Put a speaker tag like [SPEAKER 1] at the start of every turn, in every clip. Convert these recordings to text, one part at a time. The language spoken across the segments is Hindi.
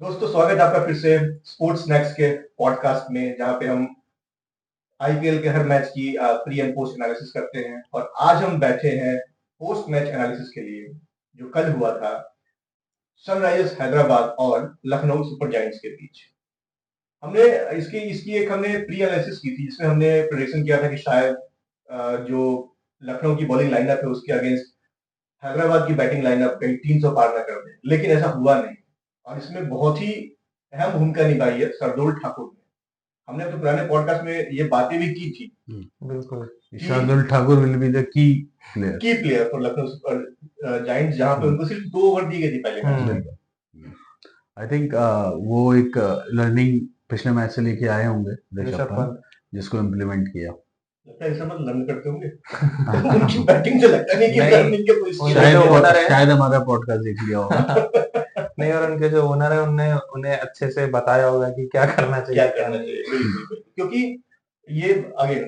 [SPEAKER 1] दोस्तों स्वागत है आपका फिर से स्पोर्ट्स स्नैक्स के पॉडकास्ट में, जहां पे हम आईपीएल के हर मैच की प्री एंड पोस्ट एनालिसिस करते हैं। और आज हम बैठे हैं पोस्ट मैच एनालिसिस के लिए, जो कल हुआ था सनराइजर्स हैदराबाद और लखनऊ सुपर जायंट्स के बीच। हमने इसकी इसकी एक हमने प्री एनालिसिस की थी, जिसमें हमने प्रेडिक्शन किया था कि शायद जो लखनऊ की बॉलिंग लाइनअप है उसके अगेंस्ट हैदराबाद की बैटिंग लाइनअप कहीं 300 पार न कर दे, लेकिन ऐसा हुआ नहीं। और इसमें बहुत ही अहम भूमिका निभाई है शार्दुल ठाकुर ने। हमने तो पुराने पॉडकास्ट में ये बातें भी की थी
[SPEAKER 2] बिल्कुल।
[SPEAKER 1] कि
[SPEAKER 3] Shardul Thakur will be the key
[SPEAKER 1] player for Lucknow super giants, जहां पे उनको सिर्फ 2 ओवर दी गई थी पहले मैच में।
[SPEAKER 3] आई थिंक वो एक लर्निंग पिछले मैच से लेके आए होंगे ऋषभ पंत, जिसको इम्प्लीमेंट किया।
[SPEAKER 1] लगता है सब लर्न करते होंगे उनकी बैटिंग से लगता नहीं कि
[SPEAKER 2] नहीं,
[SPEAKER 1] लर्निंग के कोई
[SPEAKER 3] शायद हमारा पॉडकास्ट देख लिया होगा।
[SPEAKER 2] नहीं, और उनके जो ओनर है उन्हें उन्हें अच्छे से बताया होगा कि क्या करना
[SPEAKER 1] क्या
[SPEAKER 2] चाहिए।
[SPEAKER 1] करना चाहिए। बिल्कुल, क्योंकि ये अगेन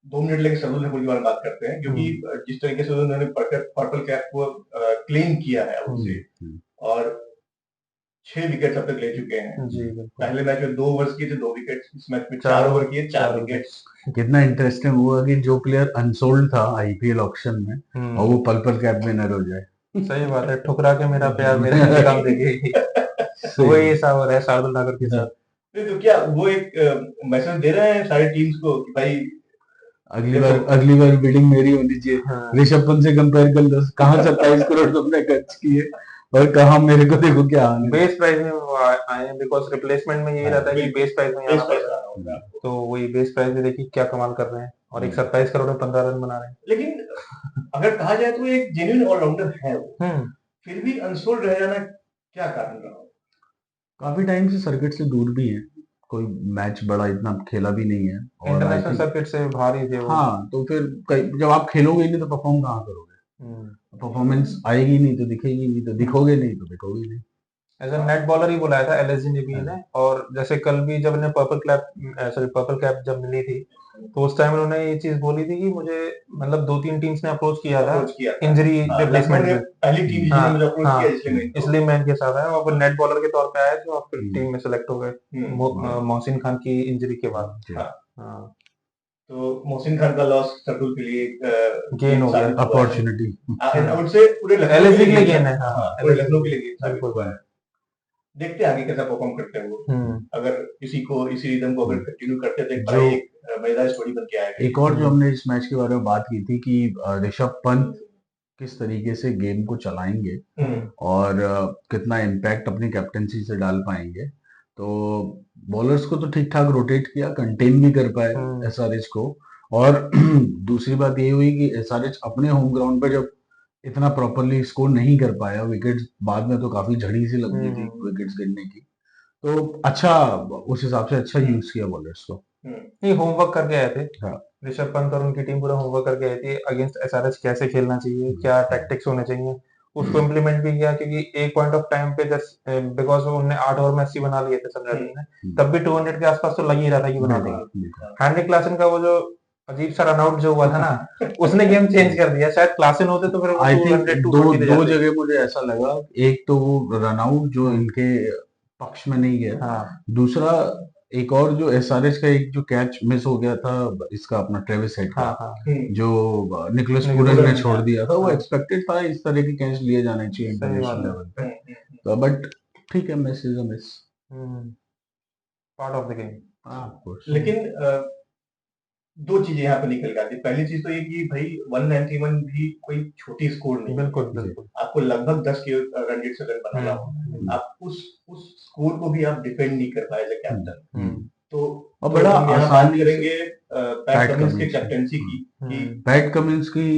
[SPEAKER 1] 2 मिनट लेके शार्दुल ठाकुर की बात करते हैं, क्योंकि जिस तरीके से उन्होंने पर्पल कैप को क्लेम किया है उनसे, और 6 विकेट अब तक ले चुके हैं।
[SPEAKER 2] जी
[SPEAKER 1] पहले मैच में 2 ओवर्स किए थे, 2 विकेट। इस मैच में 4 ओवर किए, 4 विकेट।
[SPEAKER 3] कितना इंटरेस्टिंग हुआ कि जो प्लेयर अनसोल्ड था आईपीएल ऑक्शन में और वो पर्पल कैप विनर हो जाए।
[SPEAKER 2] सही बात है, ठुकरा के मेरा प्यार मेरे काम देगी। वही हिसाब हो रहा है शार्दुल ठाकुर के साथ।
[SPEAKER 1] नहीं तो क्या वो एक मैसेज दे रहे हैं सारी टीम्स को कि भाई
[SPEAKER 3] अगली बार बिडिंग मेरी होनी चाहिए। ऋषभ पंत से कंपेयर कर लो, कहाँ 27 करोड़ तुमने खर्च किए और कहा मेरे को देखो क्या हाल है।
[SPEAKER 2] बेस प्राइस में वो आए हैं, बिकॉज रिप्लेसमेंट में यही रहता है कि बेस प्राइस में आना पड़ता है। तो वही बेस प्राइस में देखिए क्या कमाल कर रहे हैं, और एक 27 करोड़ में 15 रन बना रहे हैं।
[SPEAKER 1] लेकिन अगर कहा जाए तो एक जेन्युइन ऑलराउंडर है वो, फिर भी अनसोल्ड रह जाना क्या कारण रहा?
[SPEAKER 3] काफी टाइम से सर्किट से दूर भी है, कोई मैच बड़ा इतना खेला भी नहीं है, और
[SPEAKER 2] इंटरनेशनल सर्किट से बाहर ही थे वो।
[SPEAKER 3] हाँ, तो फिर जब आप खेलोगे ही नहीं तो परफॉर्म कहाँ करोगे? परफॉर्मेंस आएगी नहीं तो दिखेगी नहीं, तो दिखोगे नहीं तो दिखोगे नहीं।
[SPEAKER 2] एज ए नेट बॉलर ही बुलाया था एलएसजी ने भी इन्हें, और जैसे कल भी जब इन्हें पर्पल कैप जब मिली थी, तो उस टाइम उन्होंने ये चीज बोली थी कि मुझे मतलब 2-3 टीम्स ने अप्रोच किया था इंजरी रिप्लेसमेंट में।
[SPEAKER 1] पहली टीम जिसने मुझे अप्रोच किया,
[SPEAKER 2] इसलिए मैं इनके साथ आया, और वो नेट बॉलर के तौर पे आए थे और फिर टीम में सेलेक्ट हो गए मोहसिन खान की इंजरी के बाद। हाँ,
[SPEAKER 1] तो मोहसिन खान का लॉस शार्दुल के लिए
[SPEAKER 2] गेन हो गया,
[SPEAKER 3] अपॉर्चुनिटी।
[SPEAKER 1] आई वुड से पूरे
[SPEAKER 2] एलएसजी के लिए गेन है।
[SPEAKER 1] पूरे लखनऊ के लिए गेन साबित हुआ है। देखते हैं आगे कैसा परफॉर्म करते हैं वो। अगर इसी रिदम को अगर कंटिन्यू करते हैं तो एक मजेदार स्टोरी बन के आएगा।
[SPEAKER 3] एक और जो हमने इस मैच के बारे में बात की थी कि ऋषभ पंत किस तरीके से गेम को चलाएंगे और कितना इम्पैक्ट अपनी कैप्टनसी से डाल पाएंगे। तो बॉलर्स को तो ठीक ठाक रोटेट किया, कंटेन भी कर पाए एसआरएच को। और दूसरी बात ये हुई कि एसआरएच अपने होम ग्राउंड पर जब इतना प्रॉपरली स्कोर नहीं कर पाया, विकेट्स बाद में तो काफी झड़ी सी लग गई थी विकेट्स गिरने की। तो अच्छा, उस हिसाब से अच्छा यूज किया बॉलर्स को।
[SPEAKER 2] नहीं, होमवर्क करके आए थे ऋषभ पंत और उनकी टीम, पूरा होमवर्क करके आई थी अगेंस्ट एसआरएच, कैसे खेलना चाहिए, क्या टैक्टिक्स होने चाहिए, उसको इम्प्लीमेंट भी किया। क्योंकि एक पॉइंट ऑफ टाइम पे जस्ट बिकॉज उन्होंने 8 ओवर में 80 बना लिए थे सनराइजर्स ने, तब भी 200 के आसपास तो लग ही रहा था कि बना देंगे। हेनरिक क्लासन का वो जो अजीब सा रनआउट जो हुआ था ना, उसने गेम चेंज कर दिया। शायद क्लासन होते तो फिर
[SPEAKER 3] आई थिंक दो जगह मुझे ऐसा लगा, एक तो वो रनआउट जो इनके पक्ष में नहीं गया, दूसरा एक और जो एसआरएच का एक जो कैच मिस हो गया था इसका, अपना ट्रेविस हेड का, जो निकोलस पूरन ने छोड़ दिया था, वो एक्सपेक्टेड था इस तरह के कैच लिए जाने चाहिए इंटरनेशनल लेवल पे। तो बट ठीक है, miss is a miss,
[SPEAKER 2] part of the game.
[SPEAKER 1] लेकिन 2 चीजें यहाँ पे निकल जाती। पहली चीज तो ये कि भाई 191 भी कोई छोटी स्कोर नहीं।
[SPEAKER 2] बिल्कुल।
[SPEAKER 1] आपको लगभग 10 के रन रेट से रन बनाना हो, आप उस स्कोर को भी आप डिफेंड नहीं कर पाए एज अ कैप्टन। तो
[SPEAKER 3] बड़ा आसान
[SPEAKER 1] करेंगे पैट कमिंस की कैप्टनसी की।
[SPEAKER 3] पैट कमिंस की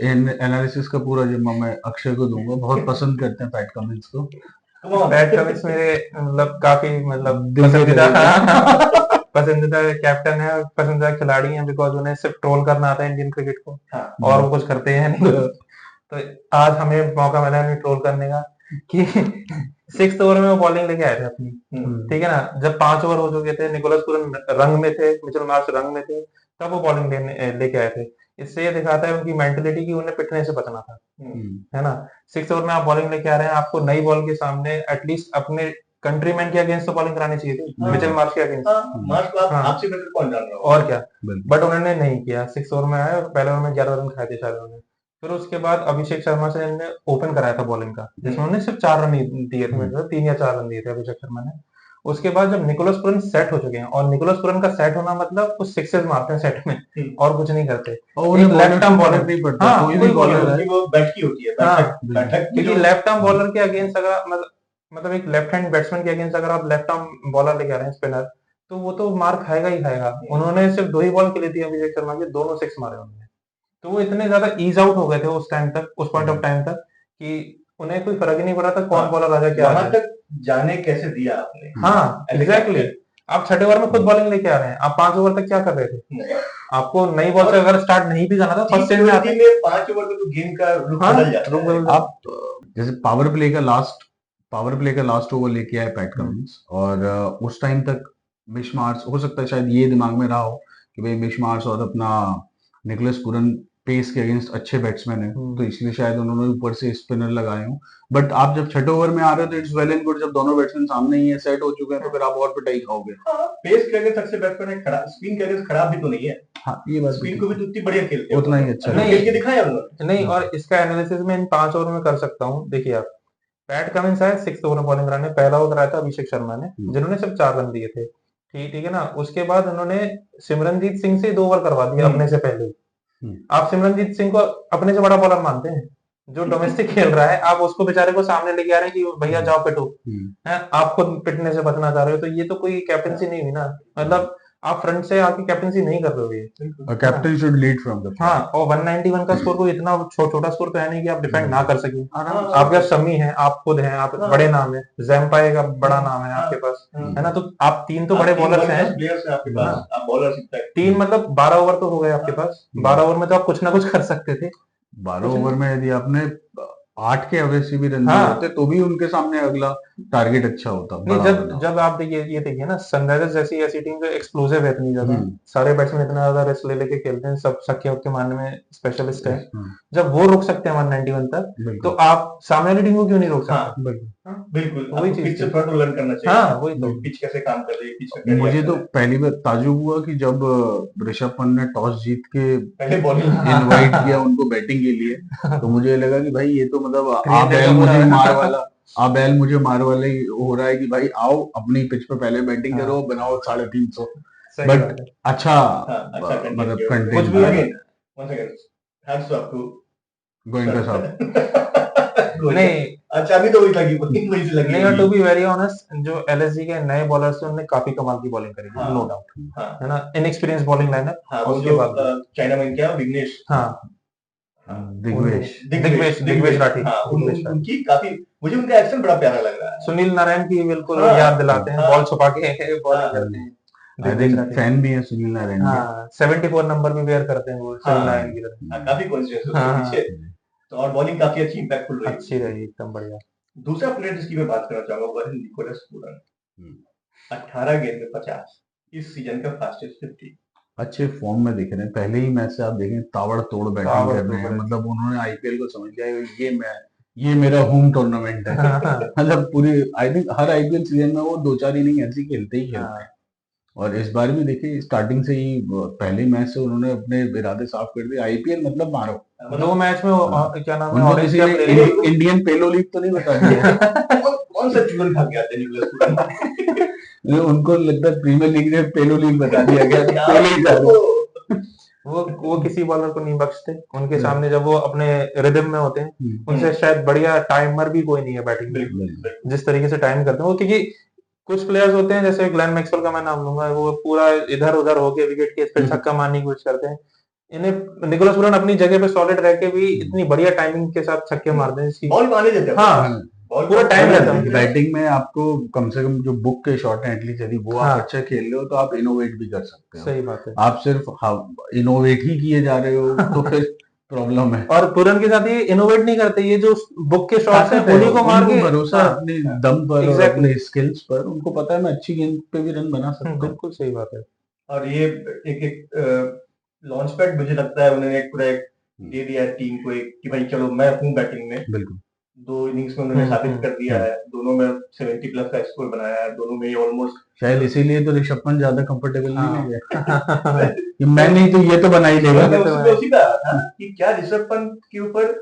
[SPEAKER 3] एनालिसिस का पूरा जिम्मा मैं अक्षय को दूंगा, बहुत पसंद करते हैं पैट कमिंस को।
[SPEAKER 2] पैट कमिंस मेरे मतलब काफी पसंदीदा कैप्टन है, पसंदीदा खिलाड़ी है, बिकॉज उन्हें सिर्फ ट्रोल करना आता है इंडियन क्रिकेट को, और वो कुछ करते हैं नहीं। तो आज हमें मौका मिला है ट्रोल करने का कि 6th ओवर में वो बॉलिंग लेके आए थे अपनी, ठीक है ना। जब 5 ओवर हो चुके थे, निकोलस पूरन रंग में थे, मिचेल मार्श रंग में थे, तब वो बॉलिंग लेके आए थे। इससे ये दिखाता है उनकी मेंटेलिटी की उन्हें पिटने से बचना था, है ना। 6th ओवर में आप बॉलिंग लेके आ रहे हैं, आपको नई बॉल के सामने एटलीस्ट अपने कंट्रीमैन के अगेंस्ट तो बॉलिंग करानी चाहिए थी, मिचेल मार्श के अगेंस्ट।
[SPEAKER 1] मार्श को आपसे बेहतर कौन जान रहा
[SPEAKER 2] और क्या, बट उन्होंने नहीं किया। 6 ओवर में आए और पहले ओवर में 11 रन खाए थे शायद उन्होंने। फिर उसके बाद अभिषेक शर्मा से इन्होंने ओपन कराया था बॉलिंग का, जिसमें उन्होंने सिर्फ 4 रन दिए थे, मेरे 3 या 4 रन दिए थे अभिषेक शर्मा ने। उसके बाद जब निकोलस पुरन सेट हो चुके हैं, और निकोलस पुरन का सेट होना मतलब कुछ सिक्सेस मारते हैं सेट में और कुछ नहीं करते। लेफ्ट आर्म बॉलर नहीं पड़ता, कोई भी बॉलर है वो बैठकी होती है, क्योंकि लेफ्ट आर्म बॉलर के अगेंस्ट अगर मतलब एक लेफ्ट हैंड बैट्समैन के अगेंस्ट अगर आप लेफ्ट आर्म बॉलर लेके आ रहे हैं स्पिनर, तो वो तो मार खाएगा ही खाएगा। उन्होंने सिर्फ 2 ही बॉल खेली थी अभिषेक शर्मा के, दोनों 6 मारे उन्होंने। तो वो इतने ज्यादा ईज आउट हो गए थे उस टाइम तक, उस पॉइंट ऑफ टाइम तक, कि उन्हें कोई फर्क ही नहीं पड़ा था कौन बॉलर आ जाए क्या
[SPEAKER 1] वहां तक जाने कैसे दिया आपने।
[SPEAKER 2] हाँ एग्जैक्टली। आप छठे ओवर में खुद बॉलिंग लेके आ रहे हैं, आप 5 ओवर तक क्या कर रहे थे? आपको नई बॉल से अगर स्टार्ट नहीं भी करना था, फर्स्ट स्टेज में आते हैं
[SPEAKER 1] 5 ओवर में तो गेम का रुख बदल जाता है।
[SPEAKER 3] आप जैसे पावर प्ले का लास्ट ओवर लेके आए पैट कमिंस, और उस टाइम तक मिश मार्श, हो सकता है शायद ये दिमाग में रहा हो कि भाई मिश मार्श और अपना निकोलस पुरन पेस के अगेंस्ट अच्छे बैट्समैन है, तो इसलिए शायद उन्होंने ऊपर से स्पिनर लगाए हो। बट आप जब छठे ओवर में आ रहे हो तो इट्स वेल एंड गुड, जब दोनों बैट्समैन सामने ही है, सेट हो चुके हैं, तो फिर आप और पिटाई खाओगे।
[SPEAKER 1] पेस के अगेंस्ट अच्छे बैट्समैन है, खराब स्पिन के अगेंस्ट खराब भी तो नहीं है।
[SPEAKER 3] हाँ, ये बात
[SPEAKER 1] स्पिन को भी तो उतनी बढ़िया खेलते हैं,
[SPEAKER 3] उतना ही अच्छा
[SPEAKER 1] खेल के दिखाया उन्होंने।
[SPEAKER 2] नहीं, और इसका एनालिसिस मैं इन 5 ओवर में कर सकता हूँ। देखिए आप, पैट कमिंस आए 6 ओवर में बॉलिंग कराने, पहला ओवर कराया था अभिषेक शर्मा ने, जिन्होंने सिर्फ 4 रन दिए थे। ठीक है ना। उसके बाद उन्होंने सिमरनजीत सिंह से 2 ओवर करवा दिए अपने से पहले। आप सिमरनजीत सिंह को अपने से बड़ा बॉलर मानते हैं? जो डोमेस्टिक खेल रहा है, आप उसको बेचारे को सामने लेके आ रहे हैं कि भैया जाओ पिटो, है आप खुद पिटने से बचना चाह रहे हो, तो ये तो कोई कैप्टनसी नहीं हुई ना। मतलब आप फ्रंट से आके कैप्टनसी नहीं कर रहे हो।
[SPEAKER 3] Captain should lead from the front.
[SPEAKER 2] हाँ, और 191 का स्कोर कोई इतना छोटा स्कोर तो है नहीं कि आप डिफेंड ना कर सके। आपके पास शमी है, आप खुद हैं, आप बड़े नाम है, जैम्पाई का बड़ा नाम है आपके पास, है ना। तो आप 3 तो बड़े बॉलर्स हैं, 3 मतलब 12 ओवर तो हो गए आपके पास। 12 ओवर में तो आप कुछ ना कुछ कर सकते थे।
[SPEAKER 3] 12 ओवर में यदि आपने 8 के एवरेज से भी रन होते तो भी उनके सामने अगला टारगेट अच्छा होता।
[SPEAKER 2] नहीं, जब आप देखिए, ये देखिए ना, सनराइजर्स जैसी ऐसी टीम जो एक्सप्लोसिव है इतनी ज्यादा, सारे बैट्समैन इतना ज्यादा रिस्क ले लेके खेलते हैं, सब छक्के वक्के मारने में स्पेशलिस्ट है, जब वो रोक सकते हैं 191 तक, तो आप सामने वाली टीम को क्यों नहीं रोक सकते?
[SPEAKER 1] बिल्कुल वही चीज से थोड़ा लर्न करना चाहिए।
[SPEAKER 2] हाँ, वही तो,
[SPEAKER 1] पिच कैसे काम कर रही है, पिच।
[SPEAKER 3] मुझे तो पहली बार ताज्जुब हुआ कि जब ऋषभ पंत ने टॉस जीत के
[SPEAKER 1] पहले बॉलिंग
[SPEAKER 3] इनवाइट किया उनको बैटिंग के लिए, तो मुझे लगा कि भाई ये तो मतलब आबेल मुझे मार वाले हो रहा है कि भाई आओ अपनी पिच पे पहले बैटिंग करो, बनाओ 350। बट अच्छा मतलब कंटेंट गोइंका साहब
[SPEAKER 2] नहीं,
[SPEAKER 1] अच्छा अभी तो वही लगी
[SPEAKER 2] नहीं। टू बी वेरी ऑनेस्ट, जो एलएसजी के नए बॉलर्स थे उन्होंने काफी कमाल की बॉलिंग करी, नो डाउट, है ना। Inexperience bowling lineup.
[SPEAKER 1] उसके बाद चाइना में क्या विघ्नेश,
[SPEAKER 3] दिग्वेश
[SPEAKER 2] राठी,
[SPEAKER 1] उनकी काफी, मुझे उनका एक्शन बड़ा प्यारा लग रहा है।
[SPEAKER 2] सुनील नारायण की बिल्कुल याद दिलाते हैं, बॉल छुपा के बॉलिंग करते हैं।
[SPEAKER 3] फैन भी है सुनील नारायण के।
[SPEAKER 2] 74 नंबर भी वेयर करते हैं वो सुनील नारायण की तरह।
[SPEAKER 1] काफी कॉन्शियस है, तो और बॉलिंग काफी अच्छी इंपैक्टफुल रही,
[SPEAKER 2] अच्छी रही, एकदम बढ़िया।
[SPEAKER 1] दूसरा प्लेयर जिसकी मैं बात करना चाहूंगा वो है निकोलस पुरन। 18 गेंद में 50, इस सीजन का फास्टेस्ट 50।
[SPEAKER 3] अच्छे फॉर्म में दिख रहे हैं, पहले ही मैच से आप देखें ताबड़तोड़ बैटिंग कर रहे हैं। मतलब उन्होंने आईपीएल को समझ लिया ये मेरा होम टूर्नामेंट है। मतलब पूरी I think her IPL season में वो 2-4 इनिंग ऐसी खेलते हैं। और इस बार भी देखिए स्टार्टिंग से ही पहले मैच से उन्होंने अपने इरादे साफ कर दिए। आईपीएल मतलब मारो।
[SPEAKER 2] 2 मैच में क्या नाम है,
[SPEAKER 3] इंडियन पेलो लीग तो नहीं बता दिया।
[SPEAKER 1] कौन सा चूरन खा गया था निकोलस पुरन?
[SPEAKER 3] उनको लगता है प्रीमियर लीग ने पेलो लीग बता दिया गया।
[SPEAKER 2] वो किसी बॉलर को नहीं बख्शते उनके सामने, जब वो अपने रिदम में होते हैं। उनसे शायद बढ़िया टाइमर भी कोई नहीं है बैटिंग में, जिस तरीके से टाइम करते हैं वो। क्योंकि कुछ प्लेयर्स होते हैं, जैसे ग्लेन मैक्सवेल का मैं नाम लूंगा, वो पूरा इधर उधर होके विकेट के इस पे छक्का मारने की कोशिश करते हैं। इन्हें निकोलस पुरन अपनी जगह पे सॉलिड रह के भी इतनी बढ़िया टाइमिंग के साथ छक्के मारते हैं,
[SPEAKER 1] बॉल आने देते हैं।
[SPEAKER 2] हाँ, पूरा टाइम रहता है
[SPEAKER 3] बैटिंग में। आपको कम से कम जो बुक के शॉट है एटलीस्ट यदि वो आप अच्छा खेल रहे हो तो आप इनोवेट भी कर सकते हो।
[SPEAKER 2] सही बात है।
[SPEAKER 3] आप सिर्फ इनोवेट ही किए जा रहे हो तो फिर प्रॉब्लम है।
[SPEAKER 2] और पुरन के साथ ये इनोवेट नहीं करते, ये जो बुक के शॉट्स हैं उन्हीं को मार के,
[SPEAKER 3] भरोसा अपने दम पर और अपने स्किल्स पर, उनको पता है मैं अच्छी गेंद पे भी रन बना सकता हूं।
[SPEAKER 2] बिल्कुल सही बात है।
[SPEAKER 1] और ये एक लॉन्च पैड मुझे लगता है उन्होंने पूरा एक दे दिया टीम को, कि भाई चलो मैं हूं बैटिंग में,
[SPEAKER 3] बिल्कुल
[SPEAKER 1] 2 इनिंग्स में उन्होंने साबित कर दिया है, दोनों में 70 प्लस का स्कोर बनाया है, दोनों में ऑलमोस्ट,
[SPEAKER 3] शायद इसीलिए तो ऋषभ पंत ज्यादा कंफर्टेबल नहीं हो गया कि मैं नहीं तो ये तो बना ही लेगा।
[SPEAKER 1] मैं उसी पे आया था कि क्या ऋषभ पंत के ऊपर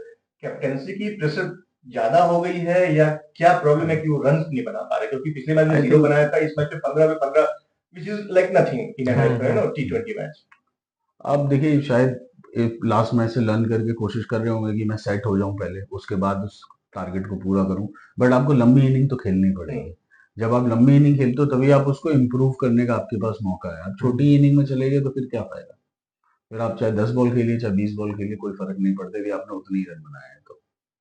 [SPEAKER 1] कैप्टनसी की प्रेशर ज्यादा हो गई है या क्या प्रॉब्लम है कि वो रन नहीं बना पा रहे, क्योंकि पिछले मैच में 0 बनाया था, इस मैच में 15 में 15, which is like nothing in an T20 match.
[SPEAKER 3] अब देखिए शायद लास्ट मैच से लर्न करके कोशिश कर रहे होंगे कि मैं सेट हो जाऊं पहले, उसके बाद उस टारगेट को पूरा करूं, बट आपको लंबी इनिंग तो खेलनी पड़ेगी। जब आप लंबी इनिंग खेलते हो तभी आप उसको इम्प्रूव करने का आपके पास मौका है। आप छोटी इनिंग में चले गए तो फिर क्या फायदा, फिर आप चाहे 10 बॉल खेलिए चाहे 20 बॉल खेलिए, कोई फर्क नहीं पड़ता कि आपने उतने ही रन बनाए हैं।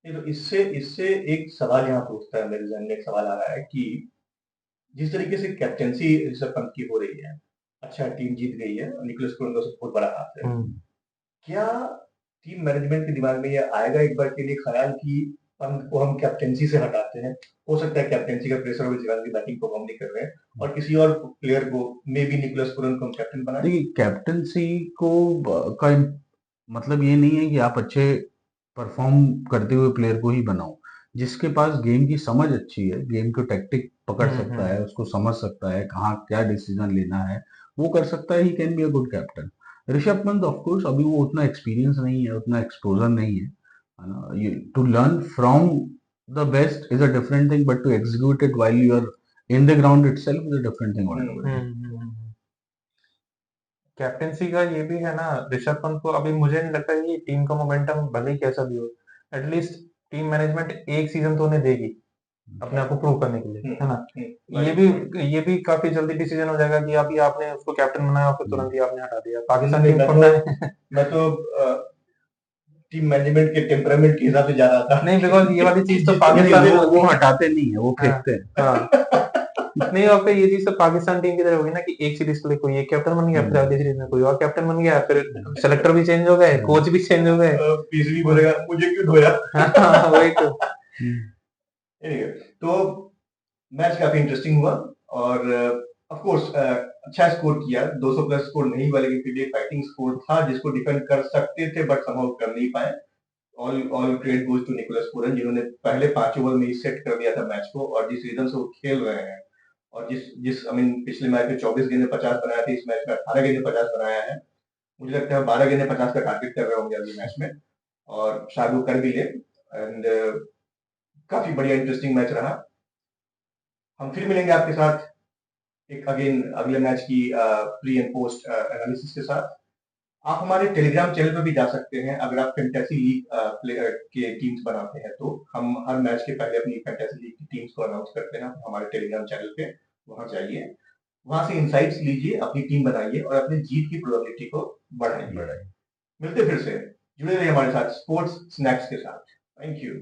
[SPEAKER 1] तो इससे एक सवाल यहाँ पे उठता है, मेरे जहन में एक सवाल आ रहा है कि जिस तरीके से कैप्टेंसी ऋषभ पंत की हो रही है, अच्छा टीम जीत गई है, निकोलस पूरन का बहुत बड़ा हाथ है, क्या टीम मैनेजमेंट के दिमाग में ये आएगा एक बार के लिए ख्याल कि पंत को हम कैप्टेंसी से हटाते हैं, हो सकता है कैप्टेंसी का प्रेशर हो, जिस की बैटिंग परफॉर्म नहीं कर रहे हैं, और किसी और प्लेयर को, मे बी निकोलस पूरन को हम कैप्टन बनाएं?
[SPEAKER 3] देखिए कैप्टेंसी को का मतलब ये नहीं है कि आप अच्छे परफॉर्म करते हुए प्लेयर को ही बनाओ। जिसके पास गेम की समझ अच्छी है, गेम को टैक्टिक पकड़ सकता है, उसको समझ सकता है कहाँ क्या डिसीजन लेना है, वो कर सकता है, he can be a good captain. Rishabh Pant of course अभी वो उतना एक्सपीरियंस नहीं है, उतना एक्सपोजर नहीं है ना। To learn from the best is a different thing, but to execute it while you are in the ground itself is a different thing.
[SPEAKER 2] Captaincy का ये भी है ना, ऋषभ पंत को अभी मुझे नहीं लगता कि टीम का मोमेंटम भले ही कैसा भी हो, एटलीस्ट टीम मैनेजमेंट एक सीजन तो उन्हें देगी अपने आप को प्रूव करने के लिए, है ना। ये भी काफी जल्दी डिसीजन हो जाएगा कि अभी आपने उसको कैप्टन बनाया और फिर तुरंत ही आपने हटा दिया। पाकिस्तान टीम को
[SPEAKER 1] मैं तो टीम मैनेजमेंट के टेम्परामेंट के हिसाब से जा रहा था।
[SPEAKER 2] नहीं, बिकॉज ये वाली चीज तो पाकिस्तान
[SPEAKER 3] वो हटाते नहीं है, वो फेंकते हैं।
[SPEAKER 2] नहीं, और फिर ये चीज तो पाकिस्तान टीम की तरह होगी ना कि एक सीरीज के लिए कोई एक कैप्टन बन गया, फिर अगली सीरीज में कोई और कैप्टन बन गया, फिर सेलेक्टर भी चेंज हो गए, कोच भी चेंज हो गए,
[SPEAKER 1] पीस भी बोलेगा मुझे क्यों धोया।
[SPEAKER 2] वही तो।
[SPEAKER 1] तो मैच काफी इंटरेस्टिंग हुआ और ऑफ कोर्स अच्छा स्कोर किया, 200 प्लस स्कोर नहीं हुआ, लेकिन फिर भी फाइटिंग स्कोर था जिसको डिफेंड कर सकते थे, बट समहाउ कर नहीं पाए। All credit goes to Nicholas Pooran, जिन्होंने पहले 5 ओवर में ही सेट कर दिया था मैच को, और जिस रीजन से वो खेल रहे हैं, और जिस आई मीन पिछले मैच में 24 गेंद में 50 बनाया था, इस मैच में 18 गेंद में 50 बनाया है। मुझे लगता है 12 गेंद में 50 का टारगेट कर रहे होंगे अगले मैच में, और शायद वो कर भी ले। एंड काफी बढ़िया इंटरेस्टिंग मैच रहा। हम फिर मिलेंगे आपके साथ एक अगेन अगले मैच की प्री एंड पोस्ट एनालिसिस के साथ। आप हमारे टेलीग्राम चैनल पर भी जा सकते हैं, अगर आप फैंटेसी लीग के टीम्स बनाते हैं तो हम हर मैच के पहले अपनी फैंटेसी लीग की टीम्स को अनाउंस करते हैं हमारे टेलीग्राम चैनल पे, वहां जाइए, वहां से इंसाइट्स लीजिए, अपनी टीम बनाइए और अपनी जीत की प्रोबेबिलिटी को बढ़ाइए। मिलते फिर से, जुड़े रहिए हमारे साथ स्पोर्ट्स स्नैक्स के साथ। Thank you.